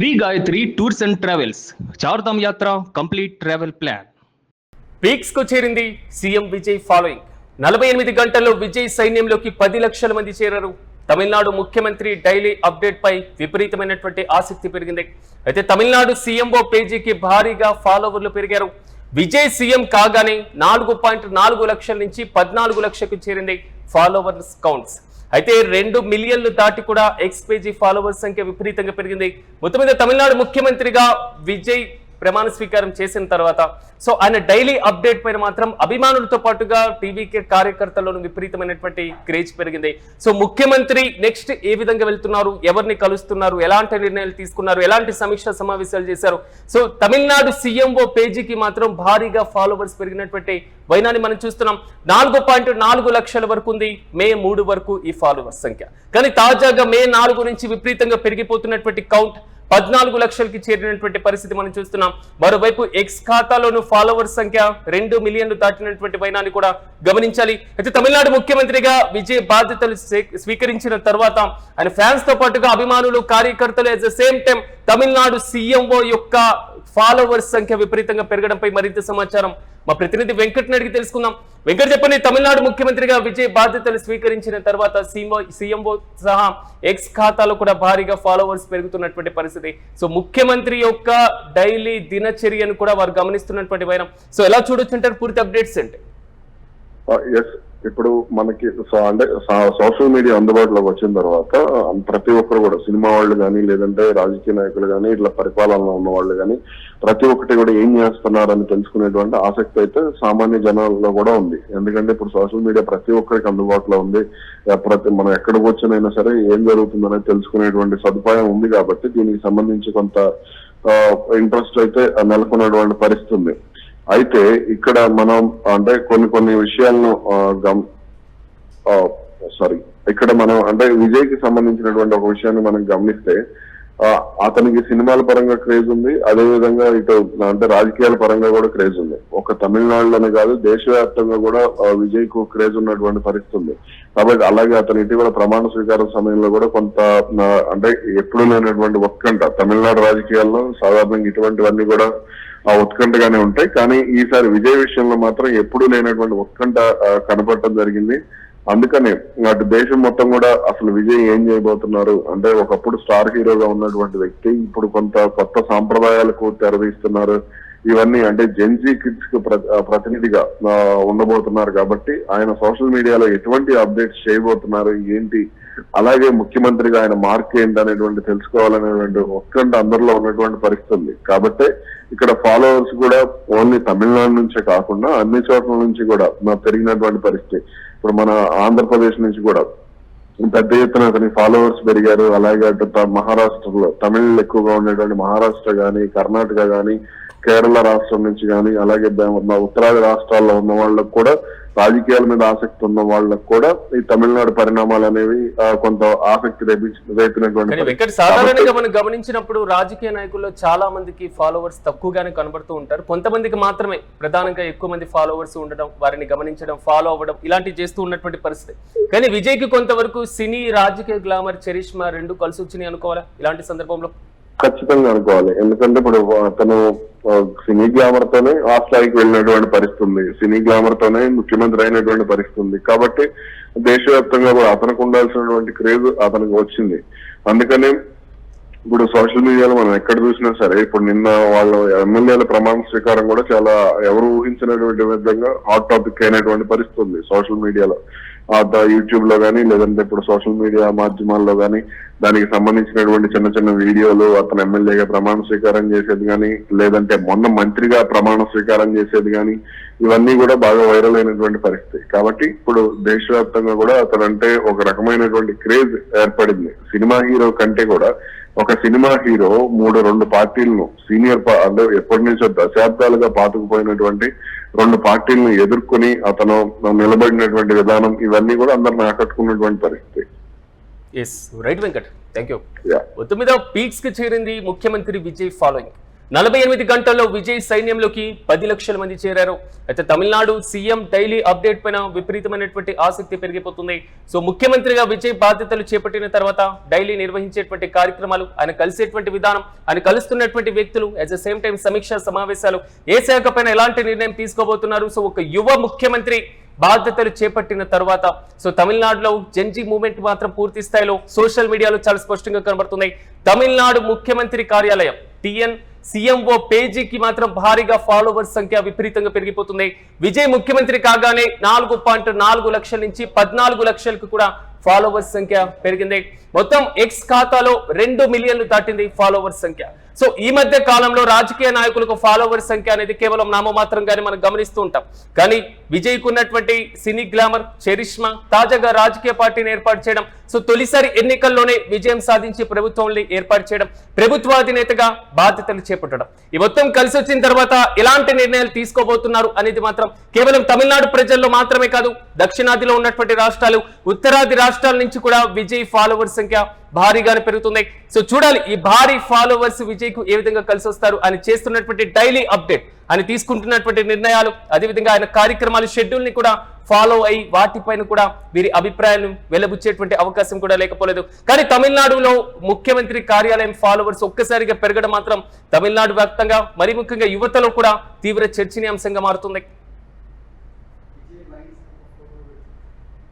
Shri Gayatri tours and travels Chardham యాత్ర complete travel plan. Peaks కు చేరింది సీఎం విజయ్ ఫాలోయింగ్. 48 గంటల్లో విజయ్ సైన్యంలోకి 10 లక్షల మంది చేరారు. తమిళనాడు ముఖ్యమంత్రి డైలీ అప్డేట్ పై విపరీతమైనటువంటి ఆసక్తి పెరిగింది. అయితే తమిళనాడు సీఎంఓ పేజీకి భారీగా ఫాలోవర్లు పెరిగారు. విజయ్ సీఎం కాగానే 4.4 లక్షల నుంచి 14 లక్షలకు చేరింది ఫాలోవర్స్ కౌంట్స్. అయితే 2 మిలియన్లు దాటి కూడా ఎక్స్ పేజీ ఫాలోవర్స్ సంఖ్య విపరీతంగా పెరిగింది. మొత్తం మీద తమిళనాడు ముఖ్యమంత్రిగా విజయ్ ప్రమాణ స్వీకారం చేసిన తర్వాత ఆయన డైలీ అప్డేట్ పైన మాత్రం అభిమానులతో పాటుగా టీవీకే కార్యకర్తల్లోనూ విపరీతమైనటువంటి క్రేజ్ పెరిగింది. ముఖ్యమంత్రి నెక్స్ట్ ఏ విధంగా వెళ్తున్నారు, ఎవరిని కలుస్తున్నారు, ఎలాంటి నిర్ణయాలు తీసుకున్నారు, ఎలాంటి సమీక్ష సమావేశాలు చేశారు. తమిళనాడు సీఎంఓ పేజీకి మాత్రం భారీగా ఫాలోవర్స్ పెరిగినటువంటి వైనాన్ని మనం చూస్తున్నాం. 4.4 లక్షల వరకు ఉంది మే 3 వరకు ఈ ఫాలోవర్స్ సంఖ్య. కానీ తాజాగా మే 4 నుంచి విపరీతంగా పెరిగిపోతున్నటువంటి కౌంట్ 14 లక్షలకి చేరినటువంటి పరిస్థితి మనం చూస్తున్నాం. మరోవైపు ఎక్స్ ఖాతాలోను ఫాలోవర్స్ సంఖ్య 2 మిలియన్లు దాటినటువంటి వైనాన్ని కూడా గమనించాలి. అయితే తమిళనాడు ముఖ్యమంత్రిగా విజయ్ బాధ్యతలు స్వీకరించిన తర్వాత ఆయన ఫ్యాన్స్ తో పాటుగా అభిమానులు, కార్యకర్తలు at the same time Tamil Nadu CMO యొక్క ఫాలోవర్స్ సంఖ్య విపరీతంగా పెరగడంపై మరింత సమాచారం మా ప్రతినిధి వెంకట్ అడిగి తెలుసుకుందాం. వెంకట్ చెప్పండి, తమిళనాడు ముఖ్యమంత్రిగా విజయ్ బాధ్యతలు స్వీకరించిన తర్వాత సీఎంఓ సహా ఎక్స్ ఖాతాలో కూడా భారీగా ఫాలోవర్స్ పెరుగుతున్నటువంటి పరిస్థితి. ముఖ్యమంత్రి యొక్క డైలీ దినచర్యను కూడా వారు గమనిస్తున్నటువంటి వైరం. ఎలా చూడొచ్చు అంటారు, పూర్తి అప్డేట్స్ అంటే? ఇప్పుడు మనకి అంటే సోషల్ మీడియా అందుబాటులోకి వచ్చిన తర్వాత ప్రతి ఒక్కరు కూడా సినిమా వాళ్ళు కానీ, లేదంటే రాజకీయ నాయకులు కానీ, ఇట్లా పరిపాలనలో ఉన్న వాళ్ళు కానీ ప్రతి ఒక్కటి కూడా ఏం చేస్తున్నారని తెలుసుకునేటువంటి ఆసక్తి అయితే సామాన్య జనాల్లో కూడా ఉంది. ఎందుకంటే ఇప్పుడు సోషల్ మీడియా ప్రతి ఒక్కరికి అందుబాటులో ఉంది. మనం ఎక్కడికి వచ్చినైనా సరే ఏం జరుగుతుందనేది తెలుసుకునేటువంటి సదుపాయం ఉంది. కాబట్టి దీనికి సంబంధించి కొంత ఇంట్రెస్ట్ అయితే నెలకొన్నటువంటి పరిస్థితి ఉంది. అయితే ఇక్కడ మనం అంటే కొన్ని విషయాలను ఇక్కడ మనం అంటే విజయ్ కి సంబంధించినటువంటి ఒక విషయాన్ని మనం గమనిస్తే అతనికి సినిమాల పరంగా క్రేజ్ ఉంది, అదే విధంగా ఇటు అంటే రాజకీయాల పరంగా కూడా క్రేజ్ ఉంది. ఒక తమిళనాడులోనే కాదు, దేశవ్యాప్తంగా కూడా విజయ్ కు క్రేజ్ ఉన్నటువంటి పరిస్థితి ఉంది. కాబట్టి అలాగే అతను ఇటీవల ప్రమాణ స్వీకారం సమయంలో కూడా కొంత అంటే ఎప్పుడు లేనటువంటి ఉత్కంఠ తమిళనాడు రాజకీయాల్లో సాధారణంగా ఇటువంటివన్నీ కూడా ఉత్కంఠగానే ఉంటాయి. కానీ ఈసారి విజయ్ విషయంలో మాత్రం ఎప్పుడూ లేనటువంటి ఉత్కంఠ కనపడటం జరిగింది. అందుకనే అటు దేశం మొత్తం కూడా అసలు విజయ్ ఏం చేయబోతున్నారు అంటే, ఒకప్పుడు స్టార్ హీరోగా ఉన్నటువంటి వ్యక్తి ఇప్పుడు కొంత కొత్త సాంప్రదాయాలకు తెరదీస్తున్నారు. ఇవన్నీ అంటే జెన్జీ కిడ్స్ కు ప్రతినిధిగా ఉండబోతున్నారు. కాబట్టి ఆయన సోషల్ మీడియాలో ఎటువంటి అప్డేట్స్ చేయబోతున్నారు ఏంటి, అలాగే ముఖ్యమంత్రిగా ఆయన మార్క్ ఏంటి అనేటువంటి తెలుసుకోవాలనేటువంటి ఉత్కంఠ అందరిలో ఉన్నటువంటి పరిస్థితి ఉంది. కాబట్టి ఇక్కడ ఫాలోవర్స్ కూడా ఓన్లీ తమిళనాడు నుంచే కాకుండా అన్ని చోట్ల నుంచి కూడా పెరిగినటువంటి పరిస్థితి. ఇప్పుడు మన ఆంధ్రప్రదేశ్ నుంచి కూడా పెద్ద ఎత్తున అతని ఫాలోవర్స్ పెరిగారు. అలాగే అటు మహారాష్ట్రలో తమిళ్ ఎక్కువగా ఉండేటువంటి మహారాష్ట్ర గాని, కర్ణాటక గాని, కేరళ రాష్ట్రం నుంచి కానీ, అలాగే ఉత్తరాది రాష్ట్రాల్లో ఉన్న వాళ్ళకు కూడా, రాజకీయాల మీద ఆసక్తి ఉన్న వాళ్ళకు కూడా ఈ తమిళనాడు పరిణామాలు అనేవి కొంత ఆసక్తి రేపినటువంటి. సాధారణంగా మనం గమనించినప్పుడు రాజకీయ నాయకుల్లో చాలా మందికి ఫాలోవర్స్ తక్కువగానే కనబడుతూ ఉంటారు. కొంతమందికి మాత్రమే ప్రధానంగా ఎక్కువ మంది ఫాలోవర్స్ ఉండడం, వారిని గమనించడం, ఫాలో అవ్వడం ఇలాంటివి చేస్తూ ఉన్నటువంటి పరిస్థితి. కానీ విజయ్ కి కొంతవరకు సినీ, రాజకీయ గ్లామర్, చరిష్మా రెండు కలిసి వచ్చినాయి అనుకోవాలా ఇలాంటి సందర్భంలో? ఖచ్చితంగా అనుకోవాలి. ఎందుకంటే ఇప్పుడు అతను సినీ గ్లామర్ తోనే ఆ స్థాయికి వెళ్ళినటువంటి పరిస్థితి ఉంది, సినీ గ్లామర్ తోనే ముఖ్యమంత్రి అయినటువంటి పరిస్థితి ఉంది. కాబట్టి దేశవ్యాప్తంగా కూడా అతనికి ఉండాల్సినటువంటి క్రేజ్ అతనికి వచ్చింది. అందుకని ఇప్పుడు సోషల్ మీడియాలో మనం ఎక్కడ చూసినా సరే, ఇప్పుడు నిన్న వాళ్ళ ఎమ్మెల్యేల ప్రమాణ స్వీకారం కూడా చాలా ఎవరు ఊహించినటువంటి విధంగా హాట్ టాపిక్ అయినటువంటి పరిస్థితి ఉంది సోషల్ మీడియాలో. యూట్యూబ్ లో కానీ, లేదంటే ఇప్పుడు సోషల్ మీడియా మాధ్యమాల్లో కానీ దానికి సంబంధించినటువంటి చిన్న చిన్న వీడియోలు, అతను ఎమ్మెల్యేగా ప్రమాణ స్వీకారం చేసేది కానీ, లేదంటే మొన్న మంత్రిగా ప్రమాణ స్వీకారం చేసేది కానీ, ఇవన్నీ కూడా బాగా వైరల్ అయినటువంటి పరిస్థితి. కాబట్టి ఇప్పుడు దేశవ్యాప్తంగా కూడా అతనంటే ఒక రకమైనటువంటి క్రేజ్ ఏర్పడింది. సినిమా హీరో కంటే కూడా ఒక సినిమా హీరో 2 పార్టీలను సీనియర్ అంటే ఎప్పటి నుంచో దశాబ్దాలుగా పాతుకుపోయినటువంటి 2 పార్టీలను ఎదుర్కొని అతను నిలబడినటువంటి విధానం, ఇవన్నీ కూడా అందరిని ఆకట్టుకున్నటువంటి పరిస్థితి. Right Venkat, thank you. మొత్తం మీద పీక్స్ కి చేరింది ముఖ్యమంత్రి విజయ్ ఫాలోయింగ్. 48 గంటల్లో విజయ్ సైన్యంలోకి 10 లక్షల మంది చేరారు. అయితే తమిళనాడు సీఎం డైలీ అప్డేట్ పైన విపరీతమైనటువంటి ఆసక్తి పెరిగిపోతుంది. సో ముఖ్యమంత్రిగా విజయ్ బాధ్యతలు చేపట్టిన తర్వాత డైలీ నిర్వహించేటువంటి కార్యక్రమాలు, ఆయన కలిసేటువంటి విధానం, ఆయన కలుస్తున్నటువంటి వ్యక్తులు, అట్ ద సేమ్ టైం సమీక్షా సమావేశాలు, ఏ శాఖ పైన ఎలాంటి నిర్ణయం తీసుకోబోతున్నారు. సో ఒక యువ ముఖ్యమంత్రి బాధ్యతలు చేపట్టిన తర్వాత సో తమిళనాడులో జెన్జీ మూవ్మెంట్ మాత్రం పూర్తి స్థాయిలో సోషల్ మీడియాలో చాలా స్పష్టంగా కనబడుతుంది. తమిళనాడు ముఖ్యమంత్రి కార్యాలయం CMO పేజీకి మాత్రం భారీగా ఫాలోవర్స్ సంఖ్య విపరీతంగా పెరిగిపోతుంది. విజయ్ ముఖ్యమంత్రి కాగానే 4.4 లక్షల నుంచి 14 లక్షలకు కూడా ఫాలోవర్స్ సంఖ్య పెరిగింది. మొత్తం ఎక్స్ ఖాతాలో 2 మిలియన్లు దాటింది ఫాలోవర్స్ సంఖ్య. సో ఈ మధ్య కాలంలో రాజకీయ నాయకులకు ఫాలోవర్స్ సంఖ్య అనేది కేవలం నామమాత్రంగానే మనం గమనిస్తూ ఉంటాం. కానీ విజయ్ కున్నటువంటి సినీ గ్లామర్, చరిష్మా, తాజాగా రాజకీయ పార్టీని ఏర్పాటు చేయడం, సో తొలిసారి ఎన్నికల్లోనే విజయం సాధించి ప్రభుత్వాన్ని ఏర్పాటు చేయడం, ప్రభుత్వాధినేతగా బాధ్యతలు చేపట్టడం, ఈ మొత్తం కలిసి వచ్చిన తర్వాత ఎలాంటి నిర్ణయాలు తీసుకోబోతున్నారు అనేది మాత్రం కేవలం తమిళనాడు ప్రజల్లో మాత్రమే కాదు, దక్షిణాదిలో ఉన్నటువంటి రాష్ట్రాలు, ఉత్తరాది రాష్ట్రాల నుంచి కూడా విజయ్ ఫాలోవర్స్ సంఖ్య భారీగానే పెరుగుతుంది. సో చూడాలి ఈ భారీ ఫాలోవర్స్ విజయ్ కు ఏ విధంగా కలిసి వస్తారు. ఆయన చేస్తున్నటువంటి డైలీ అప్డేట్, ఆయన తీసుకుంటున్నటువంటి నిర్ణయాలు, అదేవిధంగా ఆయన కార్యక్రమాలు షెడ్యూల్ ని కూడా ఫాలో అయ్యి వాటిపైన కూడా వీరి అభిప్రాయాలను వెలబుచ్చేటువంటి అవకాశం కూడా లేకపోలేదు. కానీ తమిళనాడులో ముఖ్యమంత్రి కార్యాలయం ఫాలోవర్స్ ఒక్కసారిగా పెరగడం మాత్రం తమిళనాడు వ్యాప్తంగా, మరి ముఖ్యంగా యువతలో కూడా తీవ్ర చర్చనీయాంశంగా మారుతుంది.